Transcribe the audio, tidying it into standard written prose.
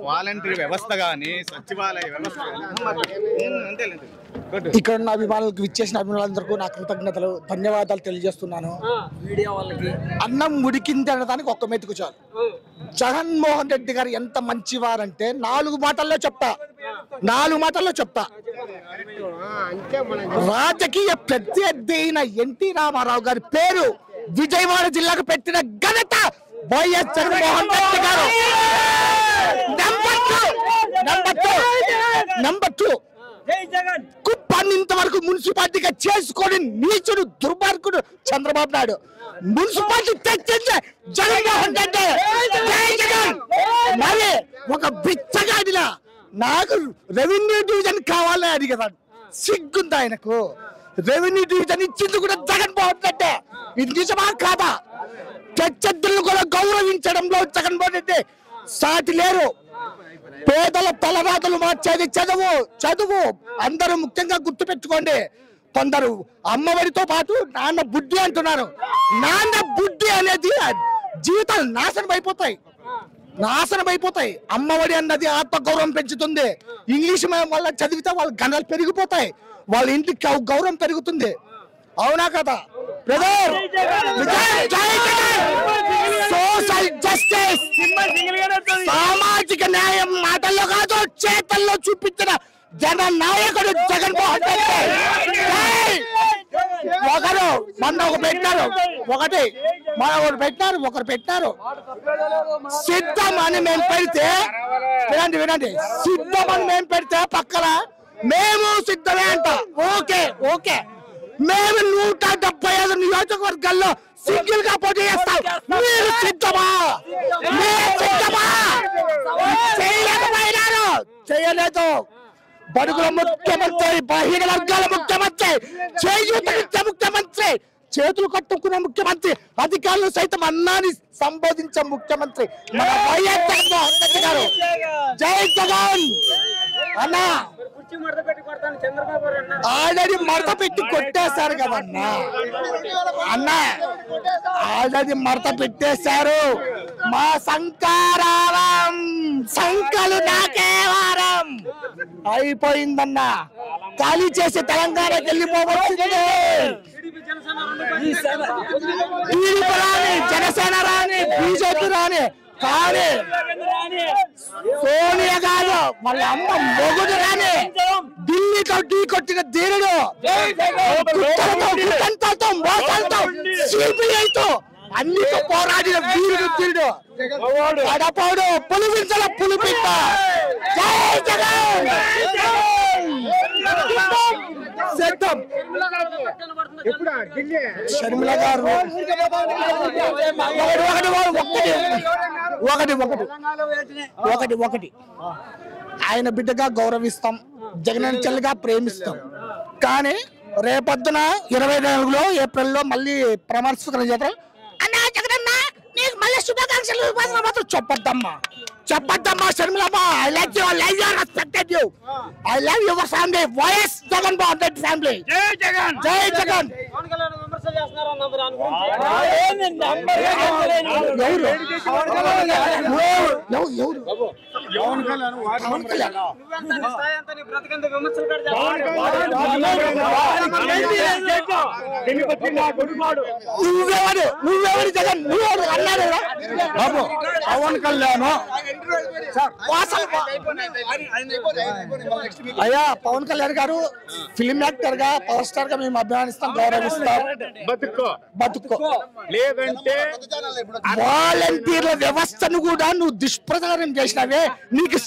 Voluntary వ్యవస్థ గానీ సచివాలయ వ్యవస్థ ఇక్కడ ఉన్న అభిమానులకు విచ్చేసిన అభిమానులందరికీ నా కృతజ్ఞతలు ధన్యవాదాలు తెలియజేస్తున్నాను. అన్నం ఉడికింది అనడానికి ఒక్క మెతుకు చాలు. జగన్మోహన్ రెడ్డి గారు ఎంత మంచివారంటే 4 మాటల్లో చెప్తా. రాజకీయ ప్రత్యర్థి అయిన ఎన్టీ రామారావు గారి పేరు విజయవాడ జిల్లాకు పెట్టిన ఘనత వైఎస్ జగన్మోహన్ రెడ్డి గారు. నెంబర్ 2 కుప్పాన్ని ఇంతవరకు మున్సిపాలిటీగా చేసుకొని నీచుడు దుర్మార్గుడు చంద్రబాబు నాయుడు. మున్సిపాలిటీ తెచ్చింది జగన్మోహన్ రెడ్డి. మరి ఒక బిచ్చగాడిలా నాకు రెవెన్యూ డివిజన్ కావాలని అడిగేదాడు. సిగ్గుంది ఆయనకు. రెవెన్యూ డివిజన్ ఇచ్చింది కూడా జగన్మోహన్ రెడ్డి. ఇది నిజమా కాదా? ప్రత్యర్థులను కూడా గౌరవించడంలో జగన్మోహన్ రెడ్డి సాటి లేరు. పేదల తలరాతలు మార్చేది చదువు. అందరూ ముఖ్యంగా గుర్తు పెట్టుకోండి. కొందరు అమ్మఒడితో పాటు నాన్న బుద్ధి అంటున్నారు. నాన్న బుద్ధి అనేది జీవితాలు నాశనం అయిపోతాయి. అమ్మఒడి అన్నది ఆత్మగౌరవం పెంచుతుంది. ఇంగ్లీష్ వల్ల చదివితే వాళ్ళ గణాలు పెరిగిపోతాయి. వాళ్ళ ఇంటికి గౌరవం పెరుగుతుంది. అవునా కదా బ్రదర్? సోషల్ జస్టిస్, సామాజిక న్యాయం మాటల్లో కాదు చేతల్లో చూపించిన జన నాయకుడు జగన్మోహన్ రెడ్డి. ఒకరు పెట్టారు సిద్ధం అని మేము పెడితే వినండి సిద్ధం అని మేము పెడితే పక్కన మేము సిద్ధమే అంట. ఓకే మేము 175 నియోజకవర్గాల్లో సింగిల్ గా పోటీ చేస్తాం. మీరు సిద్ధమా? చేయలేదు. బడుగుల ముఖ్యమంత్రి, బలహీన వర్గాల ముఖ్యమంత్రి, చేయూతనిచ్చే ముఖ్యమంత్రి, చేతులు కట్టుకునే ముఖ్యమంత్రి, అధికారులు సైతం అన్నాన్ని సంబోధించే ముఖ్యమంత్రి మన వైఎస్ జగన్మోహన్ రెడ్డి గారు. జై జగన్ అన్నా. ఆల్రెడీ మడత పెట్టి కొట్టేశారు కదన్నా. ఆల్రెడీ మడత పెట్టేశారు. మా సంకారారం సంకలు నాకే వారం అయిపోయిందన్నా. ఖాళీ చేసి తెలంగాణకి వెళ్ళిపోవచ్చింది. టీడీపీ రాని, జనసేన రాని, బీజేపీ రాని, కానీ సోనియా గారు వాళ్ళ అమ్మ మొగుడు రాని ఢిల్లీతో ఢీ కొట్టిన ధీరుడు, మోసాలతో సిబిఐతో అన్నితో పోరాడిన వీరుడు అడపాడు పులిపించాల పులిపిట్ట. జై జగన్. షర్మిల గారు ఒకటి ఆయన బిడ్డగా గౌరవిస్తాం, జగన్ చెల్లిగా ప్రేమిస్తాం. కానీ రేపొద్దున 24లో ఏప్రిల్లో మళ్ళీ ప్రమాణ స్వీకారం చేద్దాం. అన్నా జగనన్న నీకు మళ్ళీ శుభాకాంక్షలు మాత్రం చెప్పద్దమ్మా షర్మిలమ్మ. I like you, I love you, respected you, I love your family, YS Jaganmohan Reddy family. జై జగన్. నువ్వెవరు జగన్? నువ్వెవరు అన్నాడు బాబు? పవన్ కళ్యాణ్ అయ్యా, పవన్ కళ్యాణ్ గారు ఫిల్మ్ యాక్టర్ గా, పవర్ స్టార్ గా మేము అభిమానిస్తాం, గౌరవిస్తాం. బతుక్కో లేదంటే వాలంటీర్ల వ్యవస్థను కూడా నువ్వు దుష్ప్రచారం చేసినావే, నీకు